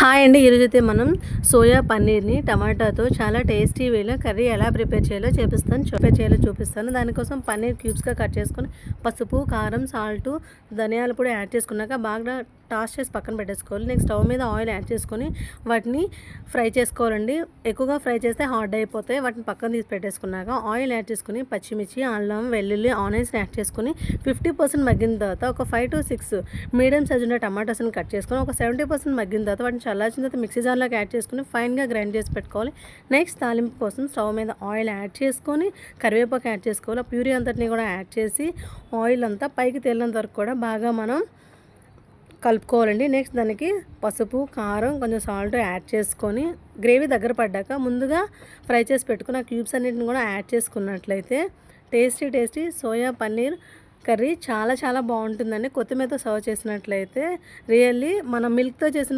Hi అండి. ఈరోజైతే మనం సోయా పన్నీర్‌ని టమాటాతో చాలా టేస్టీ వేలో కర్రీ ఎలా ప్రిపేర్ చేయాలో చూపిస్తాను. దానికోసం పన్నీర్ క్యూబ్స్‌గా కట్ చేసుకొని పసుపు, కారం, సాల్టు, ధనియాల పొడి యాడ్ చేసుకున్నాక బాగా టాస్ చేసి పక్కన పెట్టేసుకోవాలి. నెక్స్ట్ స్టవ్ మీద ఆయిల్ యాడ్ చేసుకొని వాటిని ఫ్రై చేసుకోవాలండి. ఎక్కువగా ఫ్రై చేస్తే హార్డ్ అయిపోతాయి. వాటిని పక్కన తీసి పెట్టేసుకున్నాక ఆయిల్ యాడ్ చేసుకొని పచ్చిమిర్చి, అల్లం, వెల్లుల్లి, ఆనియన్స్‌ని యాడ్ చేసుకొని 50% మగ్గిన తర్వాత ఒక 5-6 మీడియం సైజు ఉన్న టమాటాస్ని కట్ చేసుకొని ఒక 70% మగ్గిన తర్వాత వాటిని చల్లార్చిన తర్వాత మిక్సీ జార్లోకి యాడ్ చేసుకొని ఫైన్గా గ్రైండ్ చేసి పెట్టుకోవాలి. నెక్స్ట్ తాలింపు కోసం స్టవ్ మీద ఆయిల్ యాడ్ చేసుకొని కరివేపాకు యాడ్ చేసుకోవాలి. ఆ ప్యూరీ అంతటిని కూడా యాడ్ చేసి ఆయిల్ అంతా పైకి తేలినంత వరకు కూడా బాగా మనం కలుపుకోవాలండి. నెక్స్ట్ దానికి పసుపు, కారం, కొంచెం సాల్ట్ యాడ్ చేసుకొని గ్రేవీ దగ్గర పడ్డాక ముందుగా ఫ్రై చేసి పెట్టుకున్న క్యూబ్స్ అన్నిటిని కూడా యాడ్ చేసుకున్నట్లయితే టేస్టీ సోయా పన్నీర్ కర్రీ చాలా బాగుంటుందండి. కొత్తిమీరతో సర్వ్ చేసినట్లయితే రియల్లీ మనం మిల్క్తో చేసిన